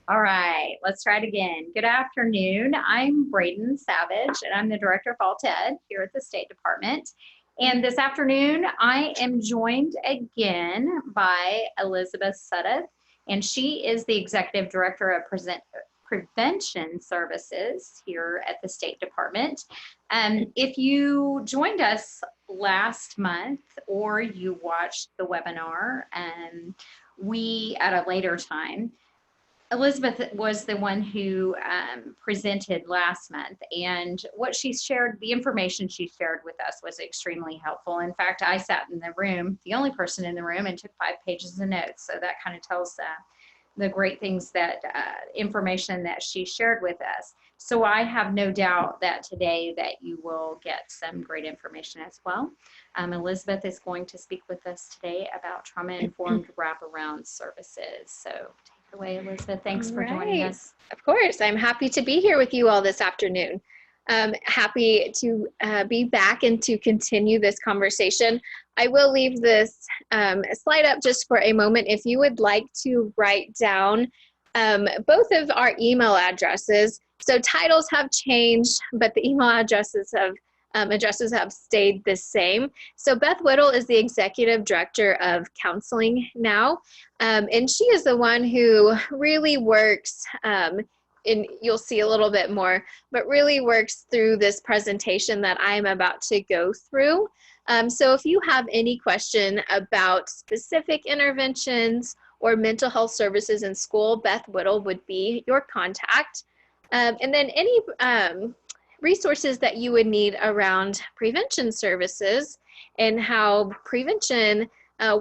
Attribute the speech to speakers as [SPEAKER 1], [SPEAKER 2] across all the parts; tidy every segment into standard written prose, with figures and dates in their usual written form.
[SPEAKER 1] All right, let's try it again. Good afternoon. I'm Braden Savage, and I'm the Director of Alt Ed here at the State Department. And this afternoon, I am joined again by Elizabeth Suddath, and she is the Executive Director of Prevention Services here at the State Department. If you joined us last month or you watched the webinar, we at a later time, Elizabeth was the one who presented last month, and what she shared, the information she shared with us was extremely helpful. In fact, I sat in the room, the only person in the room, and took 5 pages of notes. So that kind of tells the great things that information that she shared with us. So I have no doubt that today that you will get some great information as well. Elizabeth is going to speak with us today about trauma-informed wraparound services. So take it away, Elizabeth. Thanks for joining us.
[SPEAKER 2] Of course, I'm happy to be here with you all this afternoon. Happy to be back and to continue this conversation. I will leave this slide up just for a moment. If you would like to write down both of our email addresses. So titles have changed, but the email addresses have stayed the same. So Beth Whittle is the Executive Director of Counseling now, and she is the one who really works, and you'll see a little bit more, but really works through this presentation that I'm about to go through. So if you have any question about specific interventions or mental health services in school, Beth Whittle would be your contact. And then any resources that you would need around prevention services and how prevention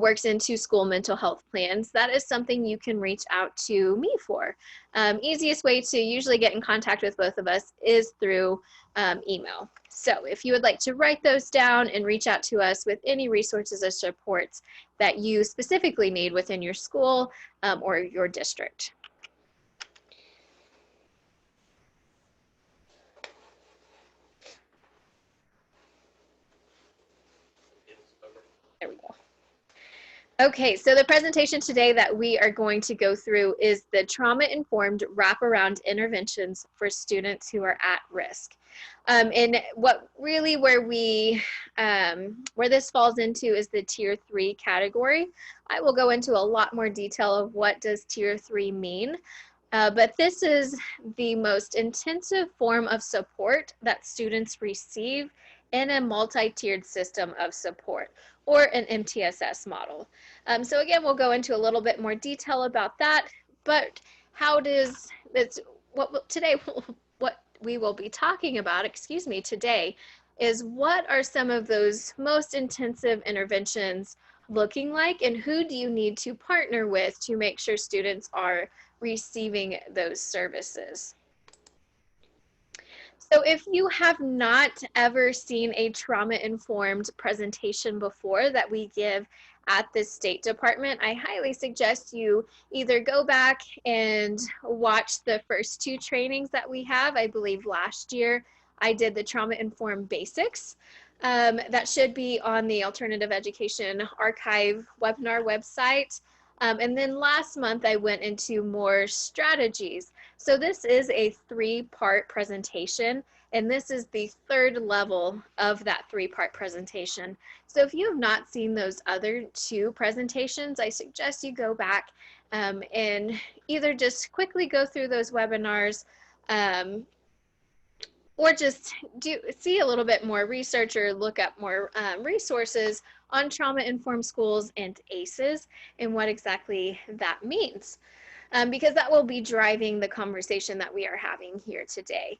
[SPEAKER 2] works into school mental health plans, that is something you can reach out to me for. Easiest way to usually get in contact with both of us is through email. So if you would like to write those down and reach out to us with any resources or supports that you specifically need within your school or your district. There we go. Okay, so the presentation today that we are going to go through is the trauma-informed wraparound interventions for students who are at risk. And what really where this falls into is the Tier 3 category. I will go into a lot more detail of what does Tier 3 mean. But this is the most intensive form of support that students receive in a multi-tiered system of support, or an MTSS model. So again, we'll go into a little bit more detail about that, but how does this, what we will be talking about, today, is what are some of those most intensive interventions looking like, and who do you need to partner with to make sure students are receiving those services? So if you have not ever seen a trauma-informed presentation before that we give at the State Department, I highly suggest you either go back and watch the first 2 trainings that we have. I believe last year I did the trauma-informed basics. That should be on the Alternative Education Archive webinar website. And then last month I went into more strategies. So this is a 3-part presentation, and this is the 3rd level of that 3-part presentation. So if you have not seen those other 2 presentations, I suggest you go back and either just quickly go through those webinars or just see a little bit more research or look up more resources on trauma-informed schools and ACEs and what exactly that means. Because that will be driving the conversation that we are having here today.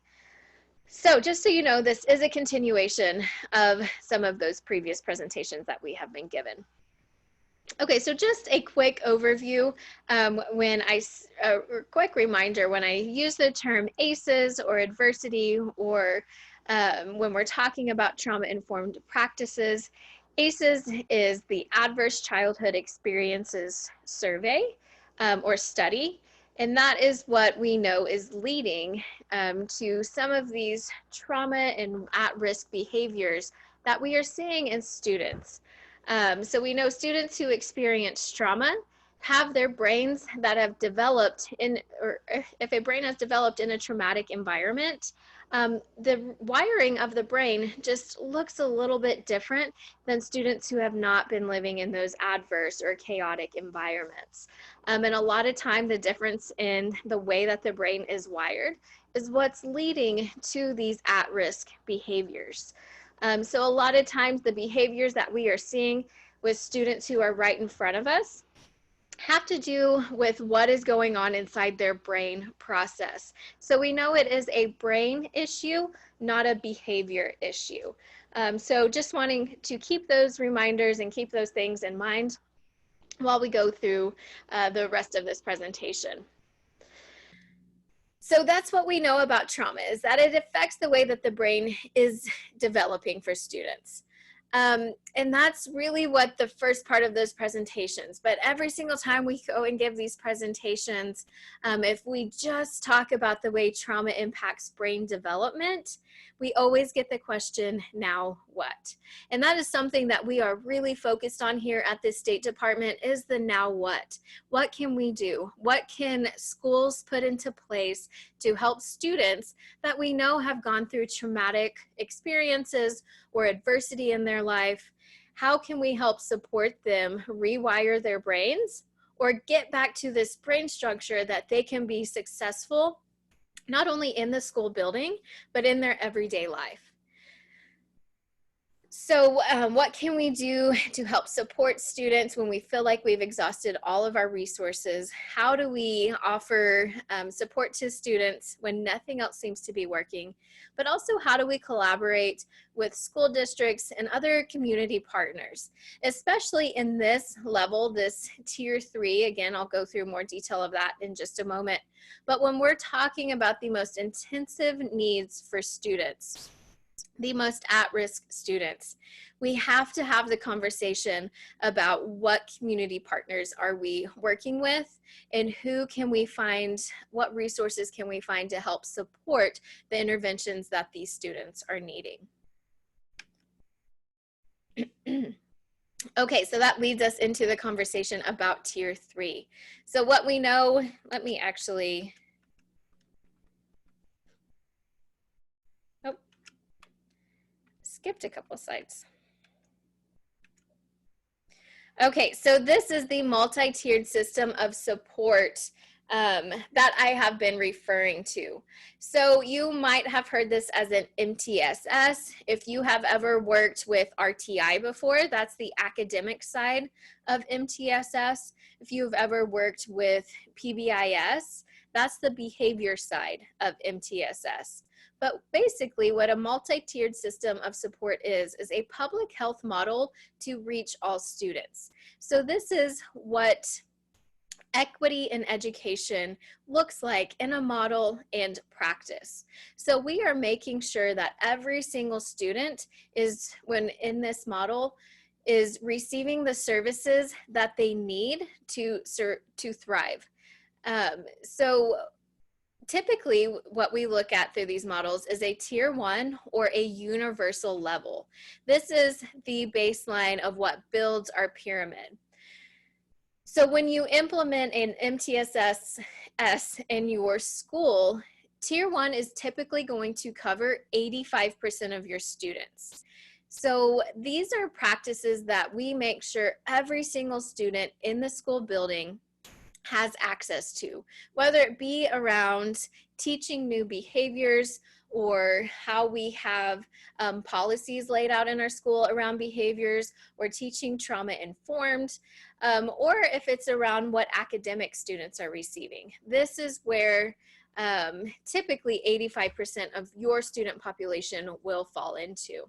[SPEAKER 2] So just so you know, this is a continuation of some of those previous presentations that we have been given. Okay, so just a quick overview. Quick reminder, when I use the term ACEs or adversity, or when we're talking about trauma-informed practices, ACEs is the Adverse Childhood Experiences Survey or study, and that is what we know is leading to some of these trauma and at-risk behaviors that we are seeing in students. So we know students who experience trauma, have their brains that have developed in, or if a brain has developed in a traumatic environment, the wiring of the brain just looks a little bit different than students who have not been living in those adverse or chaotic environments. And a lot of time, the difference in the way that the brain is wired is what's leading to these at-risk behaviors. So a lot of times the behaviors that we are seeing with students who are right in front of us have to do with what is going on inside their brain process. So we know it is a brain issue, not a behavior issue. So just wanting to keep those reminders and keep those things in mind while we go through the rest of this presentation. So that's what we know about trauma, is that it affects the way that the brain is developing for students. And that's really what the first part of those presentations, but every single time we go and give these presentations, if we just talk about the way trauma impacts brain development, we always get the question, now what? And that is something that we are really focused on here at the State Department, is the now what? What can we do? What can schools put into place to help students that we know have gone through traumatic experiences or adversity in their life? How can we help support them rewire their brains or get back to this brain structure that they can be successful, not only in the school building, but in their everyday life? So what can we do to help support students when we feel like we've exhausted all of our resources? How do we offer support to students when nothing else seems to be working? But also, how do we collaborate with school districts and other community partners, especially in this level, this tier 3? Again, I'll go through more detail of that in just a moment. But when we're talking about the most intensive needs for students, the most at-risk students, we have to have the conversation about what community partners are we working with, and who can we find, what resources can we find to help support the interventions that these students are needing. Okay, so that leads us into the conversation about tier 3. So what we know, let me actually, skipped a couple slides. Okay, so this is the multi-tiered system of support that I have been referring to. So you might have heard this as an MTSS. If you have ever worked with RTI before, that's the academic side of MTSS. If you've ever worked with PBIS, that's the behavior side of MTSS. But basically what a multi-tiered system of support is a public health model to reach all students. So this is what equity in education looks like in a model and practice. So we are making sure that every single student is, when in this model, is receiving the services that they need to thrive. So typically what we look at through these models is a tier 1 or a universal level. This is the baseline of what builds our pyramid. So when you implement an MTSS in your school, tier 1 is typically going to cover 85% of your students. So these are practices that we make sure every single student in the school building has access to, whether it be around teaching new behaviors or how we have policies laid out in our school around behaviors, or teaching trauma-informed, or if it's around what academic students are receiving. This is where typically 85% of your student population will fall into.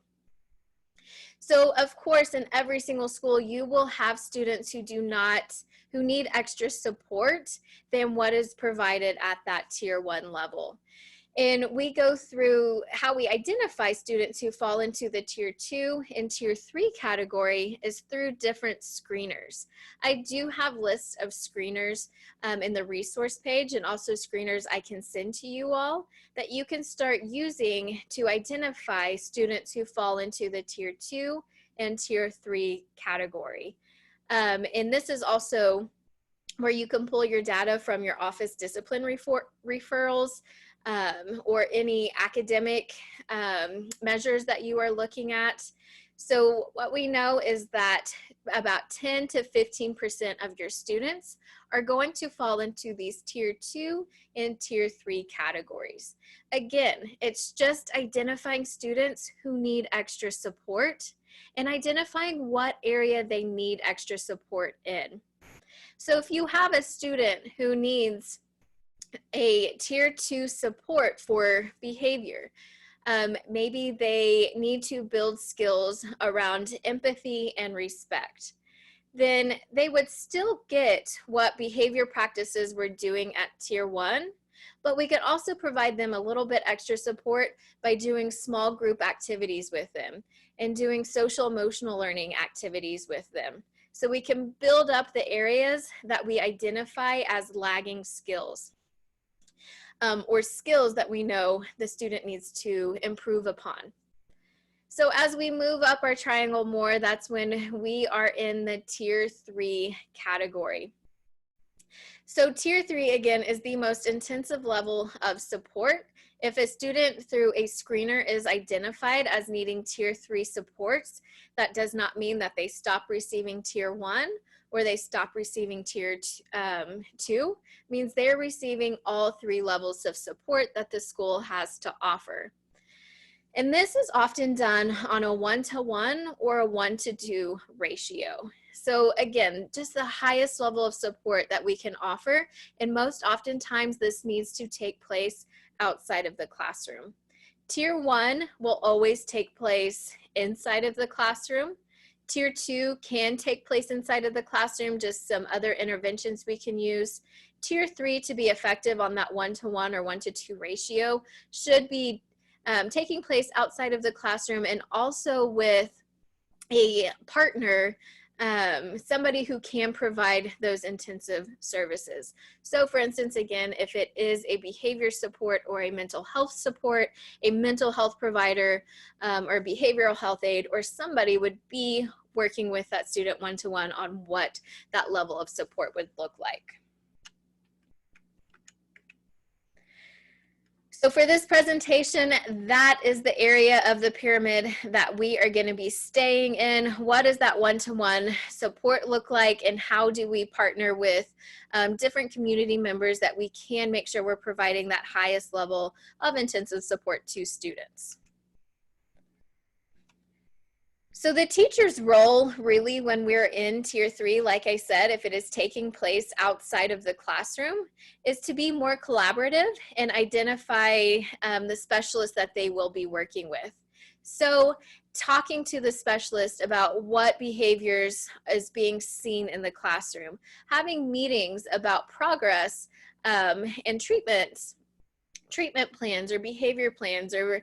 [SPEAKER 2] So of course, in every single school, you will have students who who need extra support than what is provided at that tier 1 level. And we go through how we identify students who fall into the tier 2 and tier 3 category is through different screeners. I do have lists of screeners in the resource page, and also screeners I can send to you all that you can start using to identify students who fall into the tier 2 and tier 3 category. And this is also where you can pull your data from your office discipline referrals or any academic measures that you are looking at. So what we know is that about 10 to 15% of your students are going to fall into these tier 2 and tier 3 categories. Again, it's just identifying students who need extra support and identifying what area they need extra support in. So if you have a student who needs a tier 2 support for behavior, maybe they need to build skills around empathy and respect, then they would still get what behavior practices we're doing at tier 1, but we could also provide them a little bit extra support by doing small group activities with them and doing social emotional learning activities with them. So we can build up the areas that we identify as lagging skills. Or skills that we know the student needs to improve upon. So as we move up our triangle more, that's when we are in the tier 3 category. So tier 3, again, is the most intensive level of support. If a student through a screener is identified as needing tier 3 supports, that does not mean that they stop receiving tier 1 or they stop receiving tier 2, means they're receiving all 3 levels of support that the school has to offer. And this is often done on a 1-to-1 or a 1-to-2 ratio. So again, just the highest level of support that we can offer, and most oftentimes this needs to take place outside of the classroom. Tier 1 will always take place inside of the classroom. Tier 2 can take place inside of the classroom, just some other interventions we can use. Tier 3, to be effective on that 1-to-1 or 1-to-2 ratio, should be taking place outside of the classroom and also with a partner, somebody who can provide those intensive services. So for instance, again, if it is a behavior support or a mental health support, a mental health provider or a behavioral health aide or somebody would be working with that student 1-to-1 on what that level of support would look like. So for this presentation, that is the area of the pyramid that we are going to be staying in. What does that 1-to-1 support look like, and how do we partner with different community members that we can make sure we're providing that highest level of intensive support to students? So the teacher's role really when we're in tier 3, like I said, if it is taking place outside of the classroom, is to be more collaborative and identify the specialists that they will be working with. So talking to the specialist about what behaviors is being seen in the classroom, having meetings about progress and treatment plans or behavior plans, or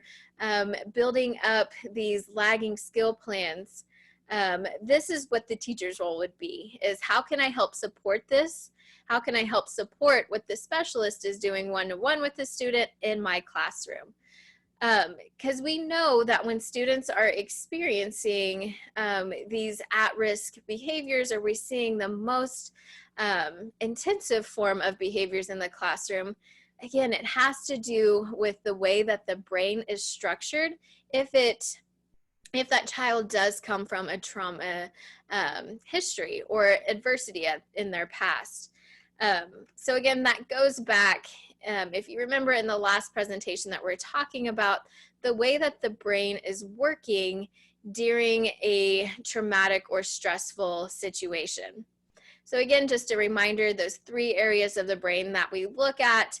[SPEAKER 2] building up these lagging skill plans. This is what the teacher's role would be, is how can I help support this? How can I help support what the specialist is doing 1-to-1 with the student in my classroom? Because we know that when students are experiencing these at-risk behaviors, or we're seeing the most intensive form of behaviors in the classroom, again, it has to do with the way that the brain is structured. If that child does come from a trauma history or adversity in their past. So again, that goes back, if you remember in the last presentation that we're talking about, the way that the brain is working during a traumatic or stressful situation. So again, just a reminder, those 3 areas of the brain that we look at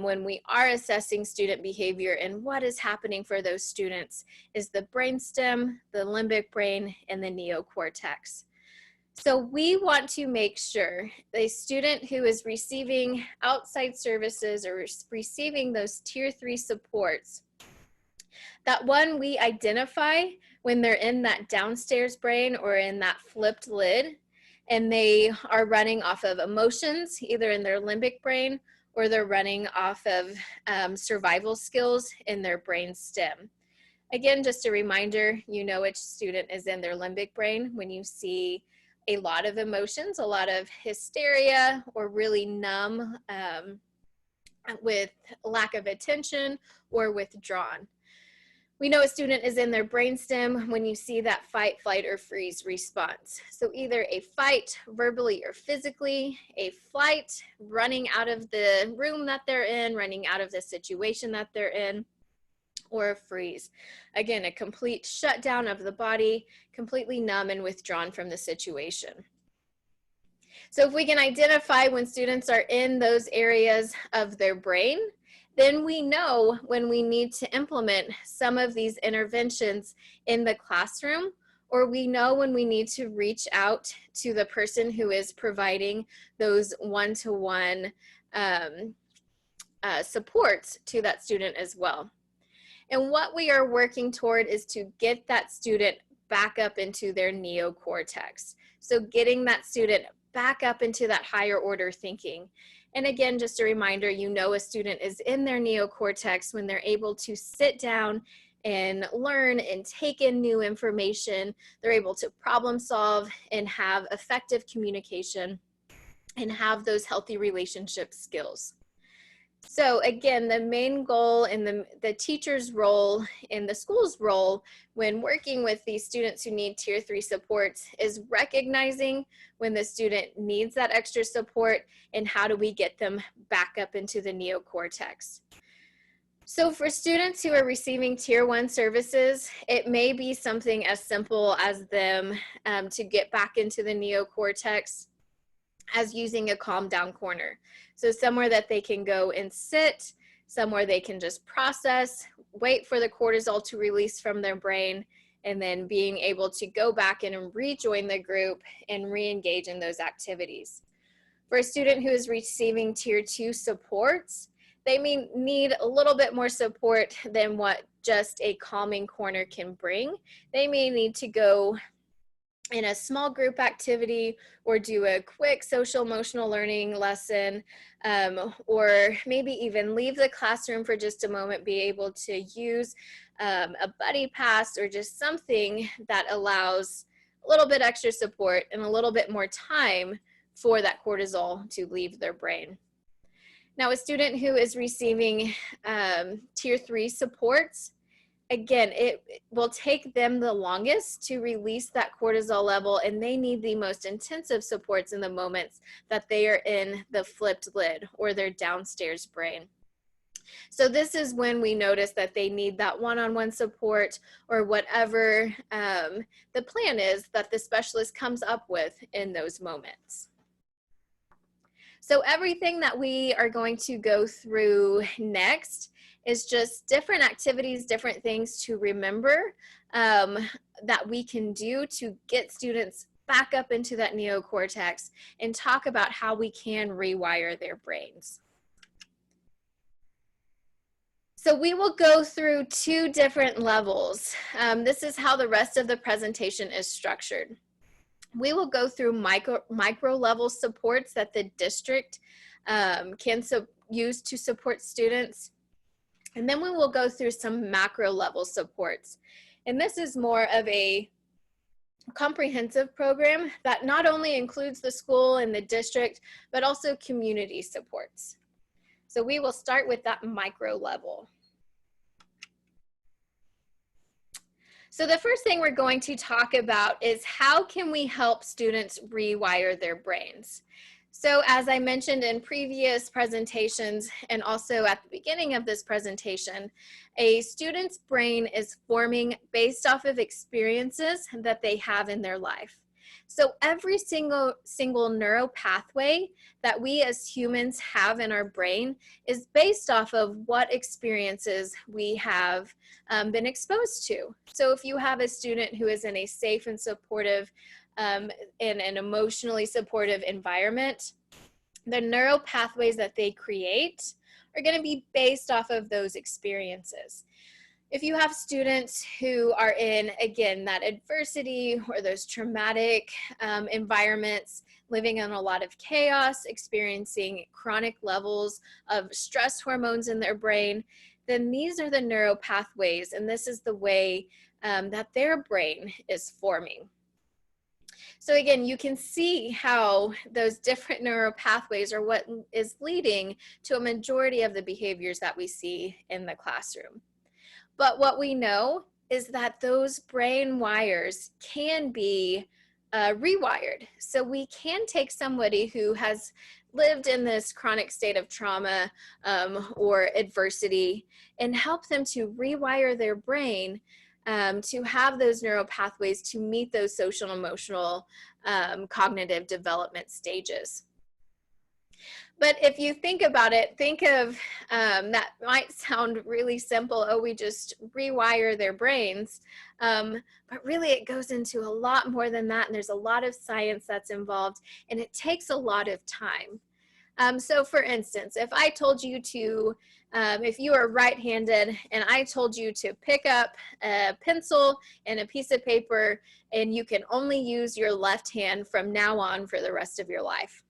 [SPEAKER 2] when we are assessing student behavior and what is happening for those students is the brainstem, the limbic brain, and the neocortex. So we want to make sure the student who is receiving outside services or receiving those tier 3 supports, that one, we identify when they're in that downstairs brain or in that flipped lid, and they are running off of emotions, either in their limbic brain or they're running off of survival skills in their brain stem. Again, just a reminder, you know which student is in their limbic brain when you see a lot of emotions, a lot of hysteria, or really numb with lack of attention or withdrawn. We know a student is in their brainstem when you see that fight, flight, or freeze response. So either a fight verbally or physically, a flight running out of the room that they're in, running out of the situation that they're in, or a freeze. Again, a complete shutdown of the body, completely numb and withdrawn from the situation. So if we can identify when students are in those areas of their brain, then we know when we need to implement some of these interventions in the classroom, or we know when we need to reach out to the person who is providing those one-to-one supports to that student as well. And what we are working toward is to get that student back up into their neocortex. So getting that student back up into that higher order thinking. And again, just a reminder, you know a student is in their neocortex when they're able to sit down and learn and take in new information. They're able to problem solve and have effective communication and have those healthy relationship skills. So again, the main goal and the teacher's role and the school's role when working with these students who need Tier 3 supports is recognizing when the student needs that extra support and how do we get them back up into the neocortex. So for students who are receiving Tier 1 services, it may be something as simple as them to get back into the neocortex as using a calm down corner. So somewhere that they can go and sit, somewhere they can just process, wait for the cortisol to release from their brain, and then being able to go back in and rejoin the group and re-engage in those activities. For a student who is receiving Tier 2 supports, they may need a little bit more support than what just a calming corner can bring. They may need to go in a small group activity or do a quick social emotional learning lesson, or maybe even leave the classroom for just a moment, be able to use a buddy pass or just something that allows a little bit extra support and a little bit more time for that cortisol to leave their brain. Now, a student who is receiving Tier 3 supports, again, it will take them the longest to release that cortisol level, and they need the most intensive supports in the moments that they are in the flipped lid or their downstairs brain. So this is when we notice that they need that one-on-one support or whatever the plan is that the specialist comes up with in those moments. So everything that we are going to go through next is just different activities, different things to remember that we can do to get students back up into that neocortex and talk about how we can rewire their brains. So we will go through 2 different levels. This is how the rest of the presentation is structured. We will go through micro-level supports that the district can use to support students. And then we will go through some macro-level supports. And this is more of a comprehensive program that not only includes the school and the district, but also community supports. So we will start with that micro-level. So the first thing we're going to talk about is how can we help students rewire their brains? So as I mentioned in previous presentations and also at the beginning of this presentation, a student's brain is forming based off of experiences that they have in their life. So every single neural pathway that we as humans have in our brain is based off of what experiences we have been exposed to. So if you have a student who is in a safe and supportive in an emotionally supportive environment, the neural pathways that they create are going to be based off of those experiences. If you have students who are in, again, that adversity or those traumatic environments, living in a lot of chaos, experiencing chronic levels of stress hormones in their brain, then these are the neural pathways, and this is the way that their brain is forming. So again, you can see how those different neural pathways are what is leading to a majority of the behaviors that we see in the classroom. But what we know is that those brain wires can be rewired. So we can take somebody who has lived in this chronic state of trauma or adversity and help them to rewire their brain to have those neural pathways to meet those social and emotional cognitive development stages. But if you think about it, think of that might sound really simple. Oh, we just rewire their brains. But really, it goes into a lot more than that. And there's a lot of science that's involved. And it takes a lot of time. So for instance, if I told you to, if you are right-handed and I told you to pick up a pencil and a piece of paper and you can only use your left hand from now on for the rest of your life.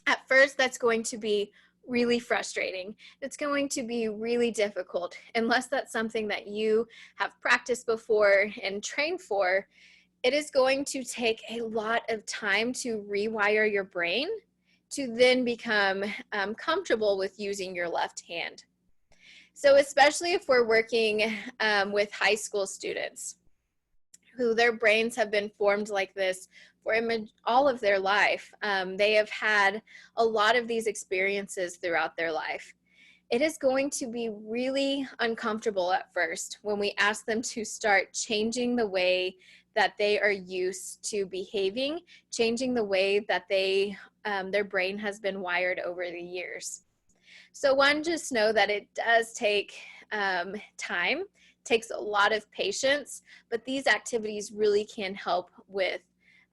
[SPEAKER 2] At first, that's going to be really frustrating. It's going to be really difficult unless that's something that you have practiced before and trained for. It is going to take a lot of time to rewire your brain to then become comfortable with using your left hand. So especially if we're working with high school students who their brains have been formed like this for all of their life. They have had a lot of these experiences throughout their life. It is going to be really uncomfortable at first when we ask them to start changing the way that they are used to behaving, changing the way that their brain has been wired over the years. So one, just know that it does take time, takes a lot of patience, but these activities really can help with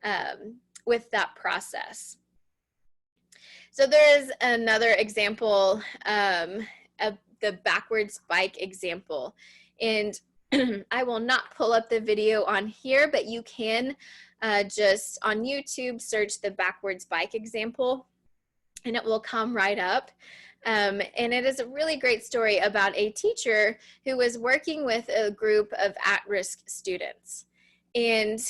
[SPEAKER 2] that process. So there is another example of the backwards bike example. And I will not pull up the video on here, but you can just on YouTube search the backwards bike example and it will come right up. And it is a really great story about a teacher who was working with a group of at-risk students. And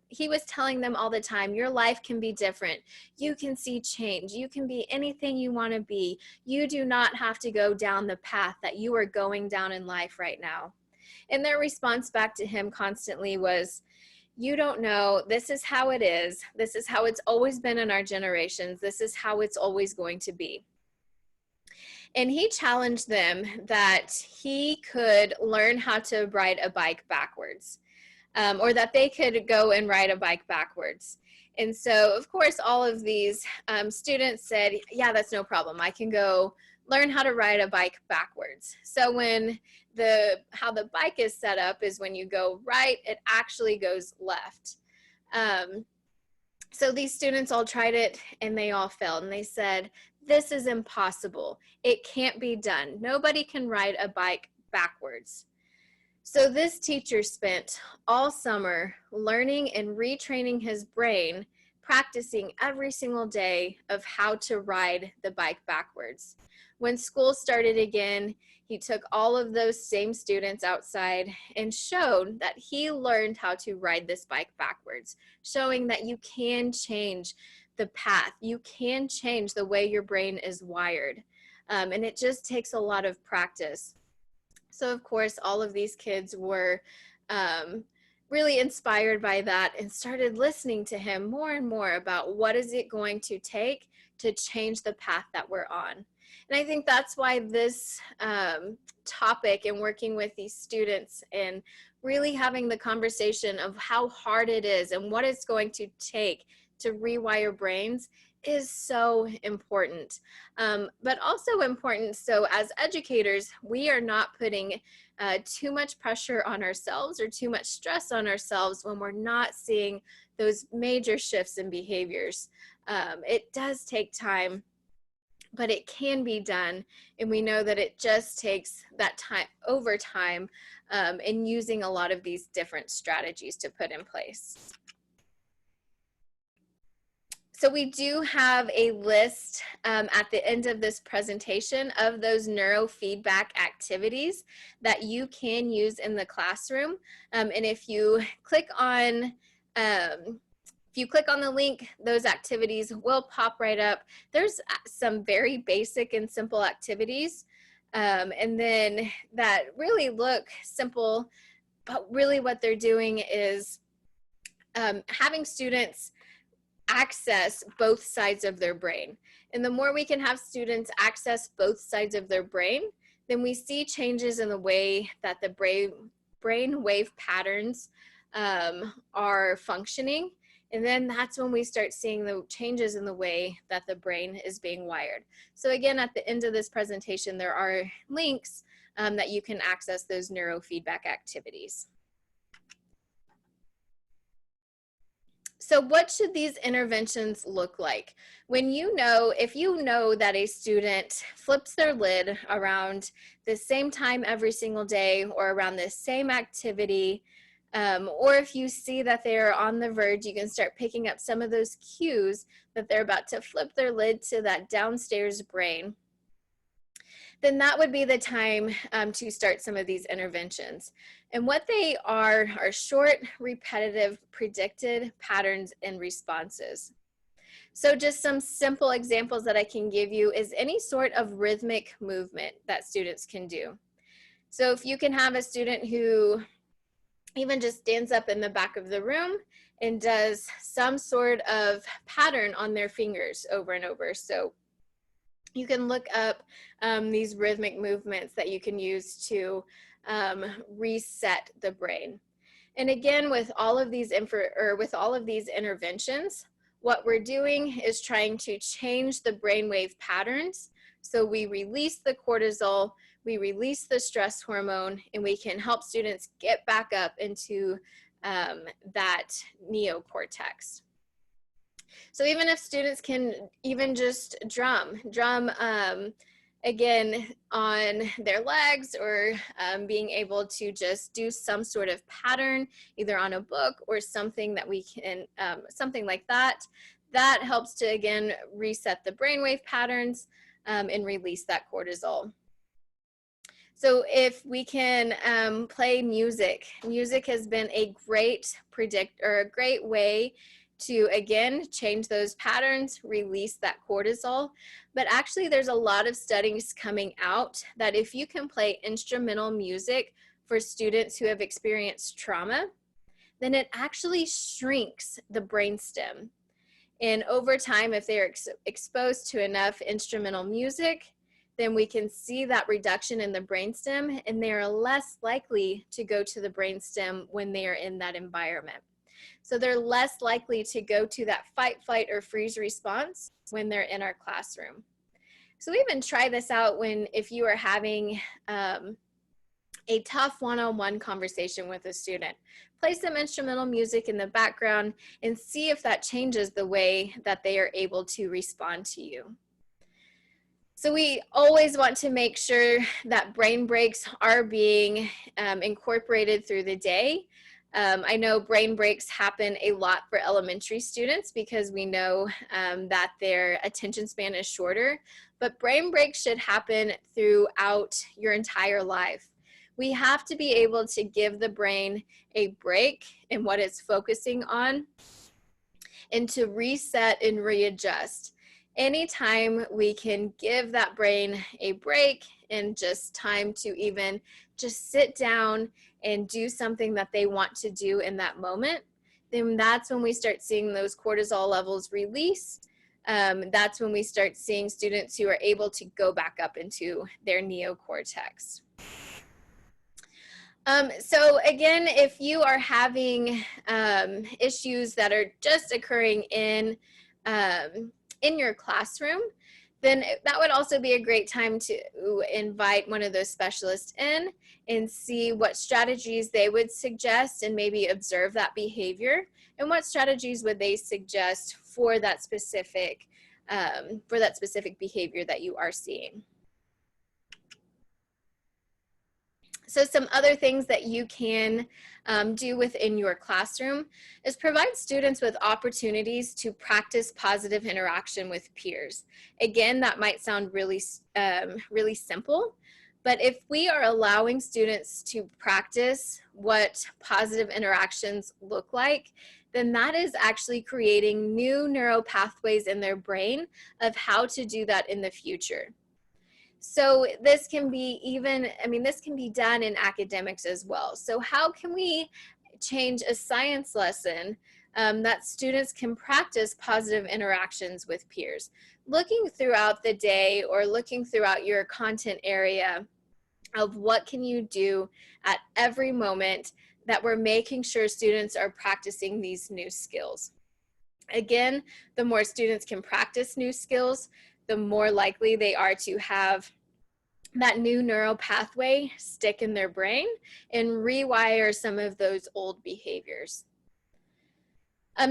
[SPEAKER 2] he was telling them all the time, your life can be different. You can see change. You can be anything you want to be. You do not have to go down the path that you are going down in life right now. And their response back to him constantly was, you don't know, this is how it is. This is how it's always been in our generations. This is how it's always going to be. And he challenged them that he could learn how to ride a bike backwards, or that they could go and ride a bike backwards. And so, of course, all of these students said, yeah, that's no problem. I can go learn how to ride a bike backwards. So when how the bike is set up is when you go right, it actually goes left. So these students all tried it and they all failed. And they said, this is impossible. It can't be done. Nobody can ride a bike backwards. So this teacher spent all summer learning and retraining his brain, practicing every single day of how to ride the bike backwards. When school started again, he took all of those same students outside and showed that he learned how to ride this bike backwards, showing that you can change the path. You can change the way your brain is wired. And it just takes a lot of practice. So of course, all of these kids were really inspired by that and started listening to him more and more about what is it going to take to change the path that we're on. And I think that's why this topic and working with these students and really having the conversation of how hard it is and what it's going to take to rewire brains is so important, but also important so as educators, we are not putting too much pressure on ourselves or too much stress on ourselves when we're not seeing those major shifts in behaviors. It does take time, but it can be done, and we know that it just takes that time over time and using a lot of these different strategies to put in place. So we do have a list at the end of this presentation of those neurofeedback activities that you can use in the classroom. And if you click on the link, those activities will pop right up. There's some very basic and simple activities, and then that really look simple, but really what they're doing is having students access both sides of their brain. And the more we can have students access both sides of their brain, then we see changes in the way that the brain wave patterns are functioning. And then that's when we start seeing the changes in the way that the brain is being wired. So again, at the end of this presentation, there are links that you can access those neurofeedback activities. So what should these interventions look like? If you know that a student flips their lid around the same time every single day or around the same activity, or if you see that they're on the verge, you can start picking up some of those cues that they're about to flip their lid to that downstairs brain, then that would be the time to start some of these interventions. And what they are short, repetitive, predicted patterns and responses. So just some simple examples that I can give you is any sort of rhythmic movement that students can do. So if you can have a student who even just stands up in the back of the room and does some sort of pattern on their fingers over and over. So you can look up these rhythmic movements that you can use to reset the brain. And again, with all of these interventions, what we're doing is trying to change the brainwave patterns. So we release the cortisol, we release the stress hormone, and we can help students get back up into that neocortex. So even if students can even just drum again on their legs, or being able to just do some sort of pattern either on a book or something that we can, something like that, that helps to again reset the brainwave patterns and release that cortisol. So if we can play music, music has been a great way to again change those patterns, release that cortisol. But actually there's a lot of studies coming out that if you can play instrumental music for students who have experienced trauma, then it actually shrinks the brainstem. And over time, if they're exposed to enough instrumental music, then we can see that reduction in the brainstem, and they are less likely to go to the brainstem when they are in that environment. So they're less likely to go to that fight, flight, or freeze response when they're in our classroom. So we even try this out if you are having a tough one-on-one conversation with a student. Play some instrumental music in the background and see if that changes the way that they are able to respond to you. So we always want to make sure that brain breaks are being incorporated through the day. I know brain breaks happen a lot for elementary students because we know that their attention span is shorter, but brain breaks should happen throughout your entire life. We have to be able to give the brain a break in what it's focusing on and to reset and readjust. Anytime we can give that brain a break and just time to even just sit down and do something that they want to do in that moment, then that's when we start seeing those cortisol levels release. That's when we start seeing students who are able to go back up into their neocortex. So again, if you are having issues that are just occurring in your classroom, then that would also be a great time to invite one of those specialists in and see what strategies they would suggest and maybe observe that behavior, and what strategies would they suggest for that specific behavior that you are seeing. So some other things that you can do within your classroom is provide students with opportunities to practice positive interaction with peers. Again, that might sound really, really simple, but if we are allowing students to practice what positive interactions look like, then that is actually creating new neural pathways in their brain of how to do that in the future. So this can be this can be done in academics as well. So how can we change a science lesson that students can practice positive interactions with peers? Looking throughout the day or looking throughout your content area of what can you do at every moment that we're making sure students are practicing these new skills. Again, the more students can practice new skills, the more likely they are to have that new neural pathway stick in their brain and rewire some of those old behaviors.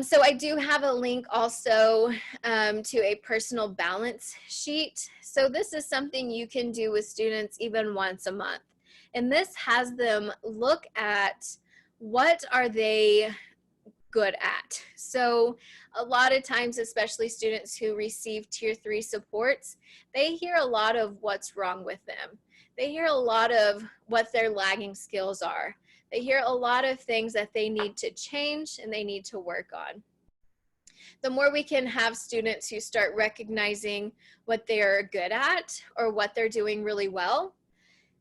[SPEAKER 2] So I do have a link also to a personal balance sheet. So this is something you can do with students even once a month. And this has them look at what are they good at. So a lot of times, especially students who receive tier 3 supports, they hear a lot of what's wrong with them. They hear a lot of what their lagging skills are. They hear a lot of things that they need to change and they need to work on. The more we can have students who start recognizing what they are good at or what they're doing really well,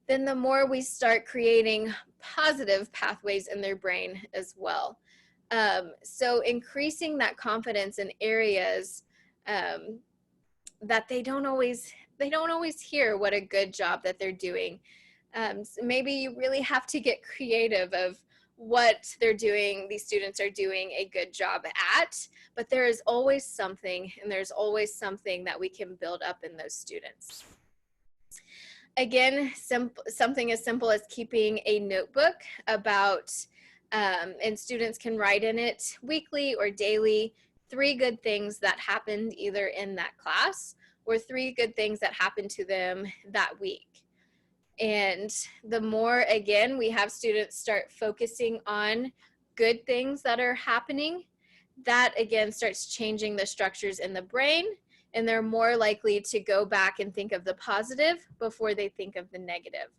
[SPEAKER 2] then the more we start creating positive pathways in their brain as well. So increasing that confidence in areas that they don't always hear what a good job that they're doing. So maybe you really have to get creative of what they're doing, these students are doing a good job at, but there is always something, and there's always something that we can build up in those students. Again, something as simple as keeping a notebook about and students can write in it weekly or daily 3 good things that happened either in that class or 3 good things that happened to them that week. And the more, again, we have students start focusing on good things that are happening, that again starts changing the structures in the brain, and they're more likely to go back and think of the positive before they think of the negative.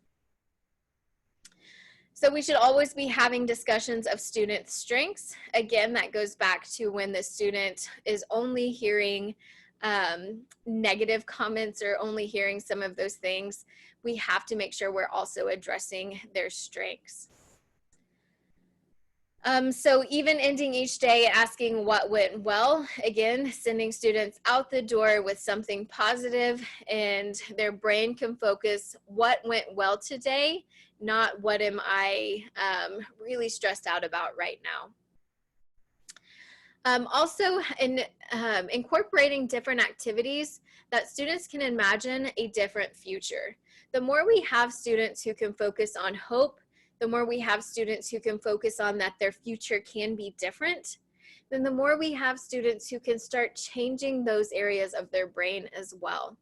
[SPEAKER 2] So we should always be having discussions of student strengths. Again, that goes back to when the student is only hearing negative comments or only hearing some of those things. We have to make sure we're also addressing their strengths. So even ending each day asking what went well, again, sending students out the door with something positive, and their brain can focus what went well today, not what am I really stressed out about right now. Also, incorporating different activities that students can imagine a different future. The more we have students who can focus on hope, the more we have students who can focus on that their future can be different, then the more we have students who can start changing those areas of their brain as well.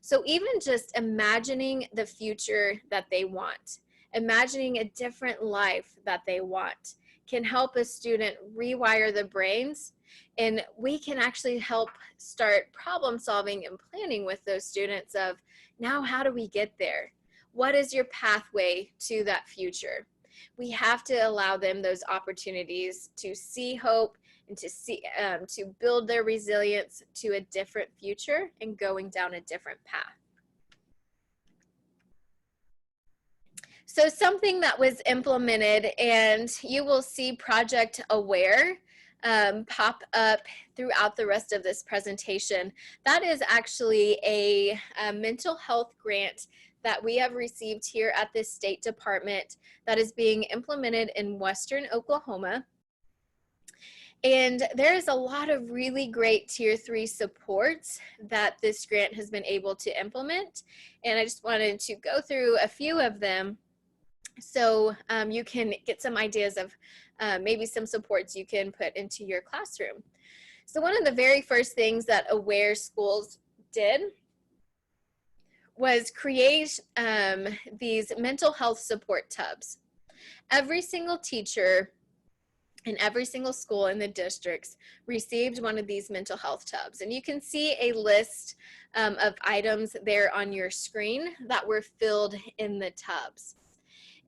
[SPEAKER 2] So even just imagining the future that they want, imagining a different life that they want, can help a student rewire the brains, and we can actually help start problem solving and planning with those students of, now how do we get there? What is your pathway to that future? We have to allow them those opportunities to see hope and to build their resilience to a different future and going down a different path. So something that was implemented, and you will see Project Aware pop up throughout the rest of this presentation. That is actually a mental health grant that we have received here at the State Department that is being implemented in Western Oklahoma. And there is a lot of really great tier 3 supports that this grant has been able to implement. And I just wanted to go through a few of them so you can get some ideas of maybe some supports you can put into your classroom. So one of the very first things that Aware schools did was create these mental health support tubs. Every single teacher in every single school in the districts received one of these mental health tubs. And you can see a list of items there on your screen that were filled in the tubs.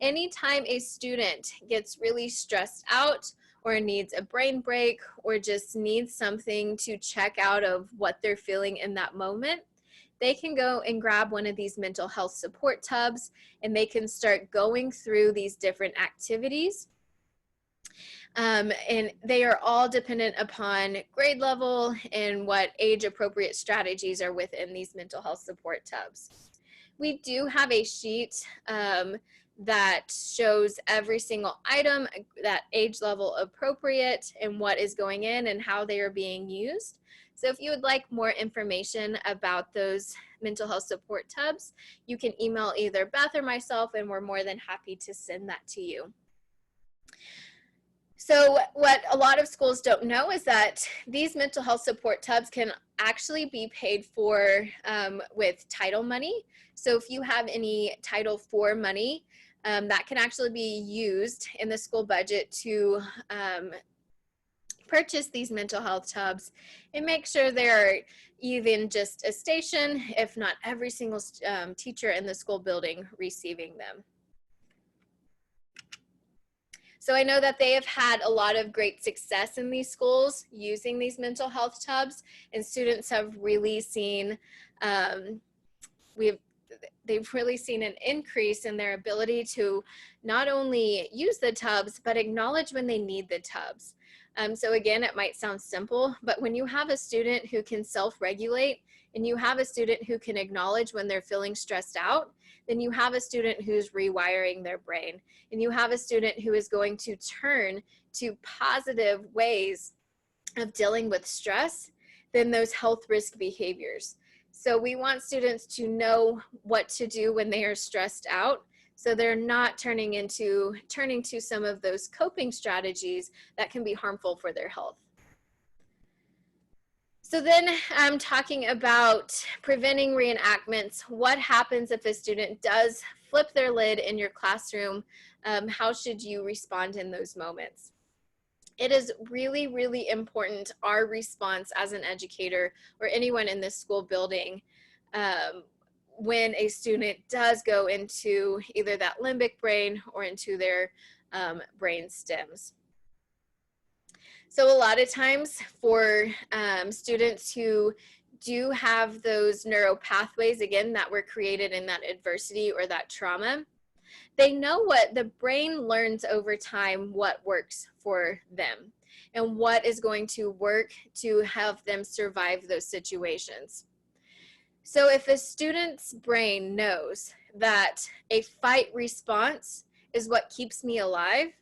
[SPEAKER 2] Anytime a student gets really stressed out or needs a brain break or just needs something to check out of what they're feeling in that moment, they can go and grab one of these mental health support tubs and they can start going through these different activities. And they are all dependent upon grade level and what age appropriate strategies are within these mental health support tubs. We do have a sheet that shows every single item, that age level appropriate and what is going in and how they are being used. So if you would like more information about those mental health support tubs, you can email either Beth or myself and we're more than happy to send that to you. So what a lot of schools don't know is that these mental health support tubs can actually be paid for with title money. So if you have any Title IV money, that can actually be used in the school budget to purchase these mental health tubs and make sure they're even just a station, if not every single teacher in the school building receiving them. So I know that they have had a lot of great success in these schools using these mental health tubs, and students have really seen, they've really seen an increase in their ability to not only use the tubs, but acknowledge when they need the tubs. So again, it might sound simple, but when you have a student who can self-regulate and you have a student who can acknowledge when they're feeling stressed out, then you have a student who's rewiring their brain, and you have a student who is going to turn to positive ways of dealing with stress than those health risk behaviors. So we want students to know what to do when they are stressed out, so they're not turning to some of those coping strategies that can be harmful for their health. So then I'm talking about preventing reenactments. What happens if a student does flip their lid in your classroom? How should you respond in those moments? It is really, really important, our response as an educator or anyone in this school building, when a student does go into either that limbic brain or into their brain stems. So a lot of times for students who do have those neural pathways, again, that were created in that adversity or that trauma, they know what the brain learns over time, what works for them and what is going to work to have them survive those situations. So if a student's brain knows that a fight response is what keeps me alive,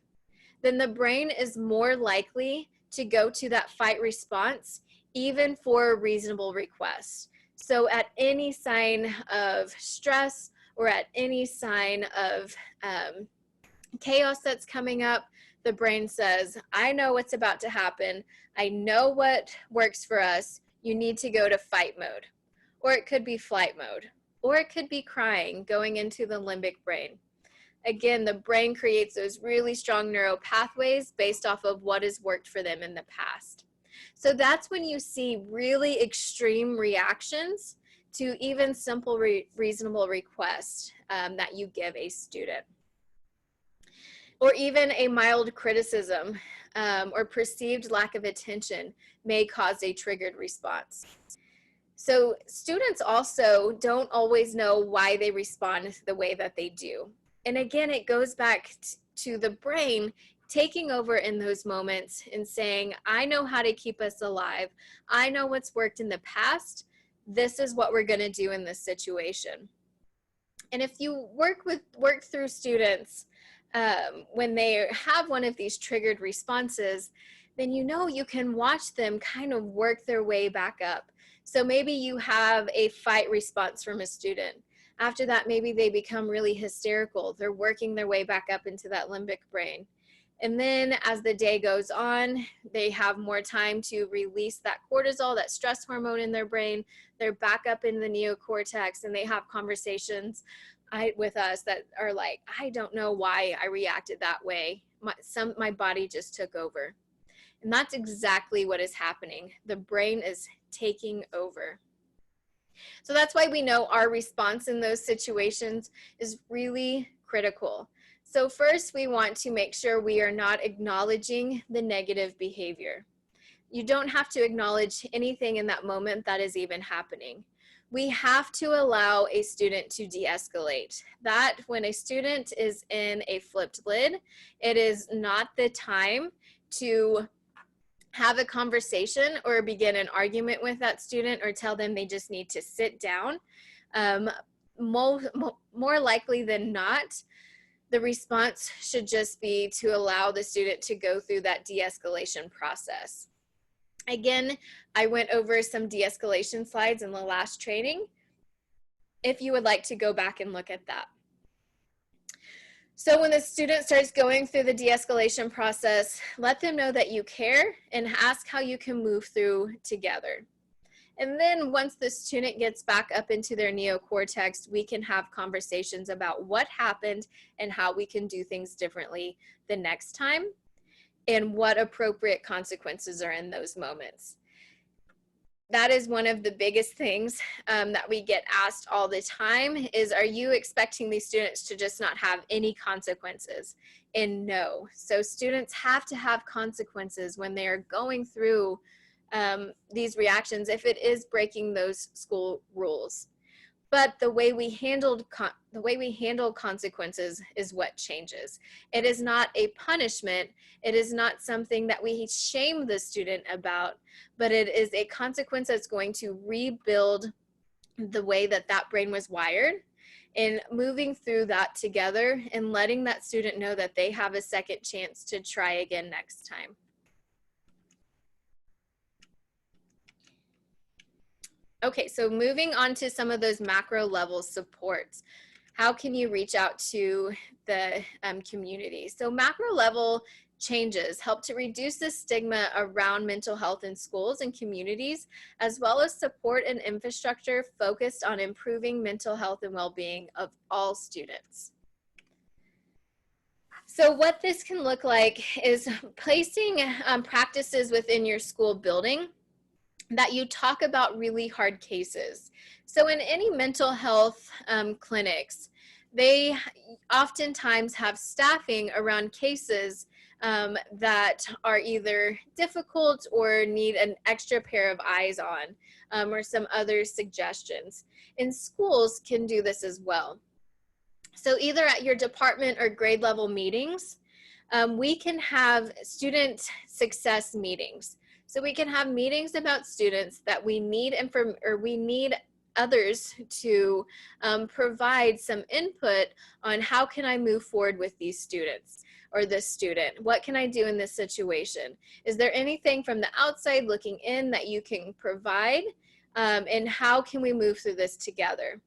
[SPEAKER 2] then the brain is more likely to go to that fight response, even for reasonable requests. So at any sign of stress or at any sign of chaos that's coming up, the brain says, I know what's about to happen. I know what works for us. You need to go to fight mode. Or it could be flight mode. Or it could be crying, going into the limbic brain. Again, the brain creates those really strong neural pathways based off of what has worked for them in the past. So that's when you see really extreme reactions to even simple reasonable requests that you give a student. Or even a mild criticism or perceived lack of attention may cause a triggered response. So students also don't always know why they respond the way that they do. And again, it goes back to the brain taking over in those moments and saying, I know how to keep us alive. I know what's worked in the past. This is what we're going to do in this situation. And if you work through students when they have one of these triggered responses, then you know you can watch them kind of work their way back up. So maybe you have a fight response from a student. After that, maybe they become really hysterical. They're working their way back up into that limbic brain. And then as the day goes on, they have more time to release that cortisol, that stress hormone in their brain. They're back up in the neocortex, and they have conversations with us that are like, I don't know why I reacted that way. My body just took over. And that's exactly what is happening. The brain is taking over. So that's why we know our response in those situations is really critical. So first, we want to make sure we are not acknowledging the negative behavior. You don't have to acknowledge anything in that moment that is even happening. We have to allow a student to de-escalate. That when a student is in a flipped lid, it is not the time to have a conversation or begin an argument with that student or tell them they just need to sit down. More likely than not, the response should just be to allow the student to go through that de-escalation process. Again, I went over some de-escalation slides in the last training, if you would like to go back and look at that. So when the student starts going through the de-escalation process, let them know that you care and ask how you can move through together. And then once the student gets back up into their neocortex, we can have conversations about what happened and how we can do things differently the next time and what appropriate consequences are in those moments. That is one of the biggest things that we get asked all the time is, are you expecting these students to just not have any consequences? And no. So students have to have consequences when they are going through these reactions if it is breaking those school rules. But the way we handle consequences is what changes. It is not a punishment. It is not something that we shame the student about, but it is a consequence that's going to rebuild the way that that brain was wired, and moving through that together and letting that student know that they have a second chance to try again next time. Okay, so moving on to some of those macro level supports. How can you reach out to the community? So macro level changes help to reduce the stigma around mental health in schools and communities, as well as support and infrastructure focused on improving mental health and well-being of all students. So what this can look like is placing practices within your school building that you talk about really hard cases. So in any mental health clinics, they oftentimes have staffing around cases that are either difficult or need an extra pair of eyes on, or some other suggestions. And schools can do this as well. So either at your department or grade level meetings, we can have student success meetings. So we can have meetings about students that we need others to provide some input on how can I move forward with these students or this student? What can I do in this situation? Is there anything from the outside looking in that you can provide? And how can we move through this together?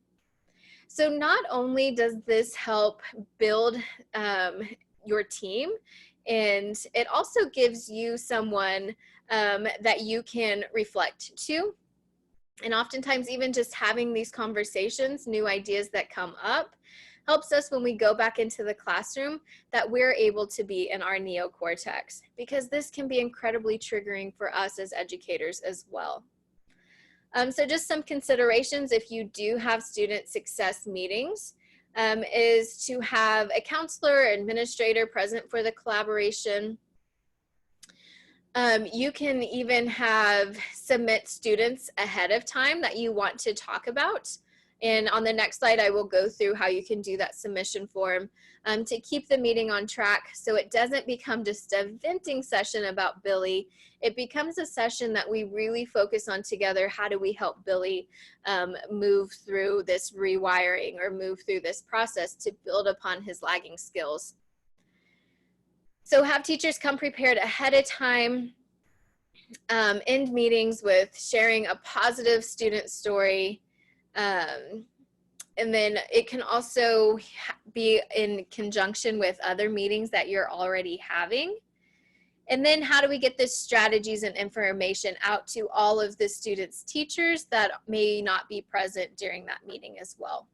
[SPEAKER 2] So not only does this help build your team, and it also gives you someone that you can reflect to. And oftentimes even just having these conversations, new ideas that come up, helps us when we go back into the classroom that we're able to be in our neocortex, because this can be incredibly triggering for us as educators as well. So just some considerations if you do have student success meetings. Is to have a counselor or administrator present for the collaboration. You can even submit students ahead of time that you want to talk about. And on the next slide, I will go through how you can do that submission form to keep the meeting on track so it doesn't become just a venting session about Billy. It becomes a session that we really focus on together. How do we help Billy move through this rewiring or move through this process to build upon his lagging skills? So have teachers come prepared ahead of time, end meetings with sharing a positive student story, And then it can also be in conjunction with other meetings that you're already having. And then how do we get this strategies and information out to all of the students' teachers that may not be present during that meeting as well?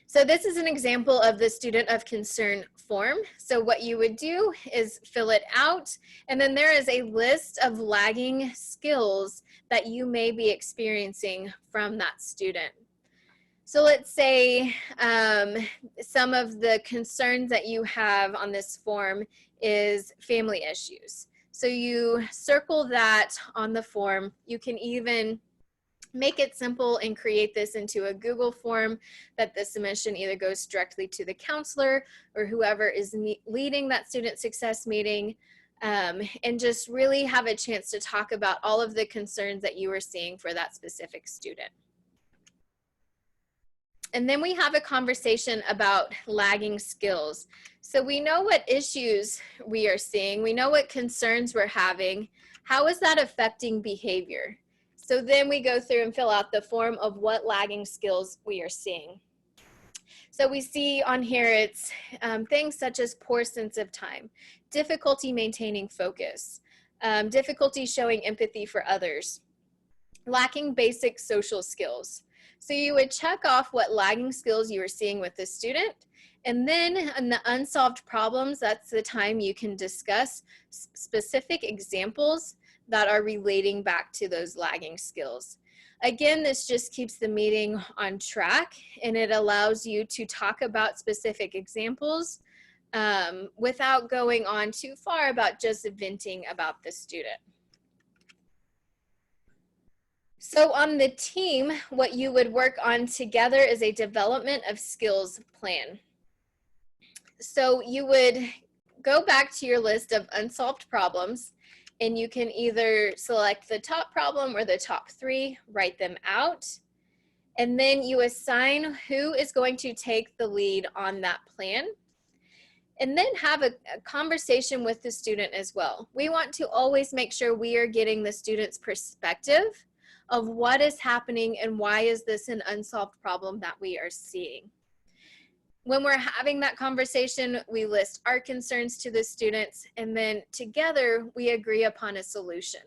[SPEAKER 2] So this is an example of the student of concern form. So what you would do is fill it out, and then there is a list of lagging skills that you may be experiencing from that student. So let's say some of the concerns that you have on this form is family issues. So you circle that on the form. You can even make it simple and create this into a Google form that the submission either goes directly to the counselor or whoever is leading that student success meeting, and just really have a chance to talk about all of the concerns that you are seeing for that specific student. And then we have a conversation about lagging skills. So we know what issues we are seeing. We know what concerns we're having. How is that affecting behavior? So then we go through and fill out the form of what lagging skills we are seeing. So we see on here it's things such as poor sense of time, difficulty maintaining focus, difficulty showing empathy for others, lacking basic social skills. So you would check off what lagging skills you are seeing with the student, and then in the unsolved problems, that's the time you can discuss specific examples that are relating back to those lagging skills. Again, this just keeps the meeting on track, and it allows you to talk about specific examples without going on too far about just venting about the student. So on the team, what you would work on together is a development of skills plan. So you would go back to your list of unsolved problems, and you can either select the top problem or the top 3, write them out, and then you assign who is going to take the lead on that plan, and then have a conversation with the student as well. We want to always make sure we are getting the student's perspective of what is happening and why is this an unsolved problem that we are seeing. When we're having that conversation, we list our concerns to the students, and then together we agree upon a solution.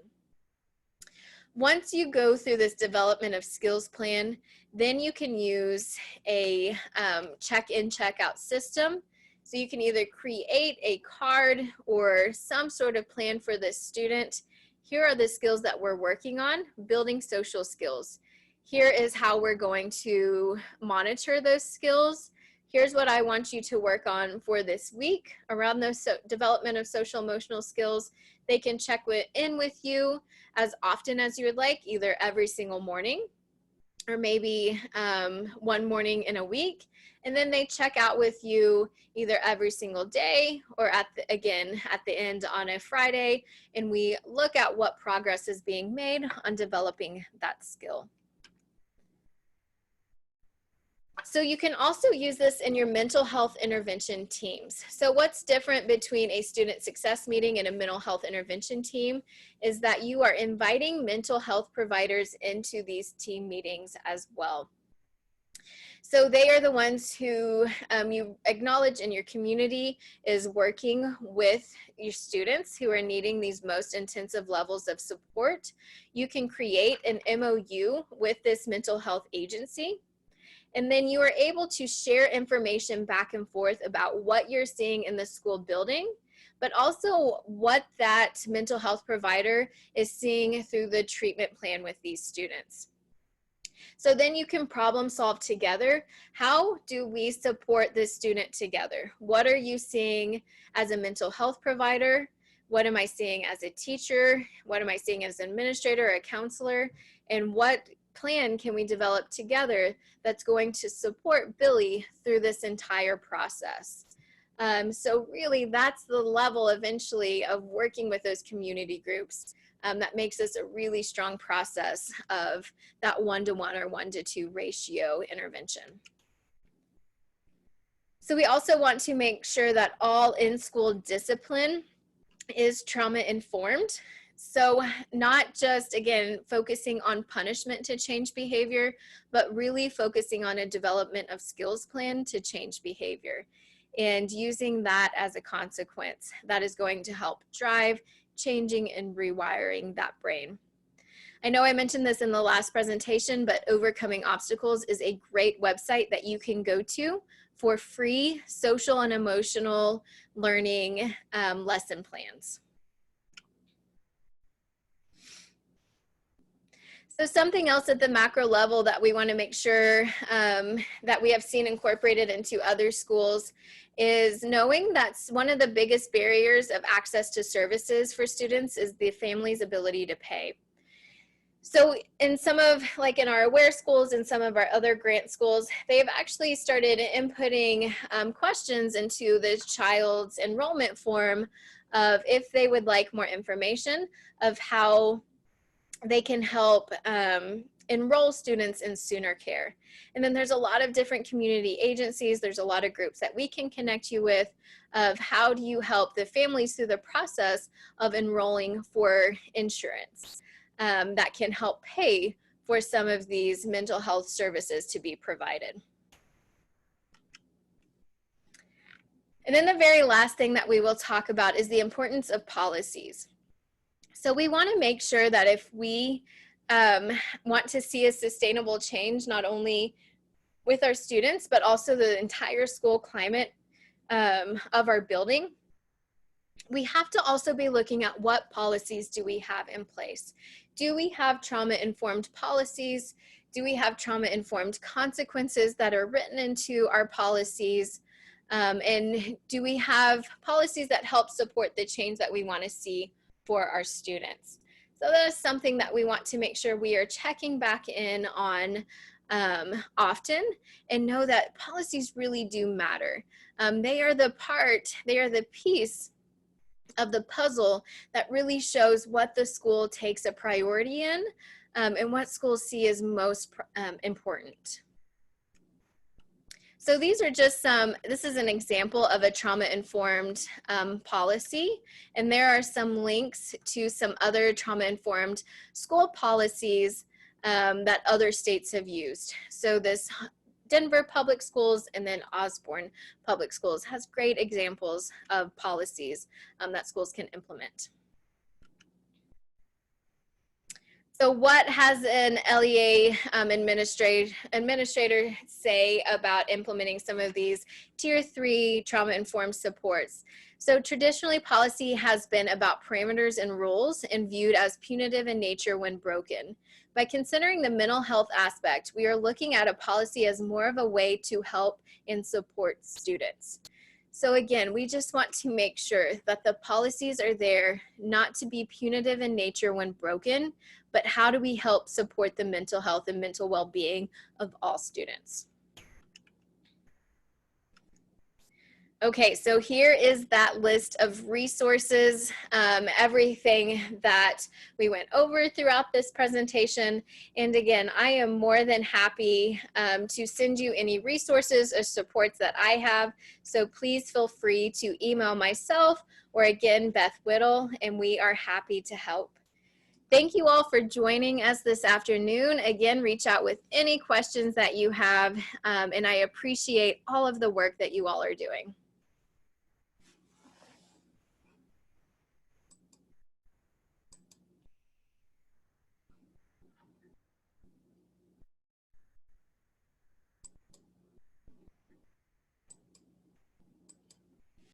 [SPEAKER 2] Once you go through this development of skills plan, then you can use a check-in, check-out system. So you can either create a card or some sort of plan for this student. Here are the skills that we're working on, building social skills. Here is how we're going to monitor those skills. Here's what I want you to work on for this week around those development of social emotional skills. They can check in with you as often as you would like, either every single morning or maybe one morning in a week. And then they check out with you either every single day or again at the end on a Friday, and we look at what progress is being made on developing that skill. So you can also use this in your mental health intervention teams. So what's different between a student success meeting and a mental health intervention team is that you are inviting mental health providers into these team meetings as well. So they are the ones who you acknowledge in your community is working with your students who are needing these most intensive levels of support. You can create an MOU with this mental health agency. And then you are able to share information back and forth about what you're seeing in the school building, but also what that mental health provider is seeing through the treatment plan with these students. So then you can problem solve together. How do we support this student together? What are you seeing as a mental health provider? What am I seeing as a teacher? What am I seeing as an administrator or a counselor? And what plan can we develop together that's going to support Billy through this entire process? So really that's the level eventually of working with those community groups that makes this a really strong process of that 1-to-1 or 1-to-2 ratio intervention. So we also want to make sure that all in-school discipline is trauma informed. So not just, again, focusing on punishment to change behavior, but really focusing on a development of skills plan to change behavior and using that as a consequence that is going to help drive changing and rewiring that brain. I know I mentioned this in the last presentation, but Overcoming Obstacles is a great website that you can go to for free social and emotional learning lesson plans. So something else at the macro level that we want to make sure that we have seen incorporated into other schools is knowing that one of the biggest barriers of access to services for students is the family's ability to pay. So in some of, like in our Aware schools and some of our other grant schools, they've actually started inputting questions into the child's enrollment form of if they would like more information of how they can help enroll students in sooner care. And then there's a lot of different community agencies. There's a lot of groups that we can connect you with of how do you help the families through the process of enrolling for insurance that can help pay for some of these mental health services to be provided. And then the very last thing that we will talk about is the importance of policies. So we want to make sure that if we want to see a sustainable change, not only with our students, but also the entire school climate of our building, we have to also be looking at what policies do we have in place. Do we have trauma-informed policies? Do we have trauma-informed consequences that are written into our policies? And do we have policies that help support the change that we want to see for our students? So that is something that we want to make sure we are checking back in on often and know that policies really do matter. They are the piece of the puzzle that really shows what the school takes a priority in and what schools see as most important. So these are just this is an example of a trauma-informed policy, and there are some links to some other trauma-informed school policies that other states have used. So this Denver Public Schools and then Osborne Public Schools has great examples of policies that schools can implement. So what has an LEA administrator say about implementing some of these Tier 3 trauma-informed supports? So traditionally, policy has been about parameters and rules and viewed as punitive in nature when broken. By considering the mental health aspect, we are looking at a policy as more of a way to help and support students. So again, we just want to make sure that the policies are there not to be punitive in nature when broken, but how do we help support the mental health and mental well-being of all students? Okay, so here is that list of resources, everything that we went over throughout this presentation. And again, I am more than happy to send you any resources or supports that I have. So please feel free to email myself or again, Beth Whittle, and we are happy to help. Thank you all for joining us this afternoon. Again, reach out with any questions that you have, and I appreciate all of the work that you all are doing.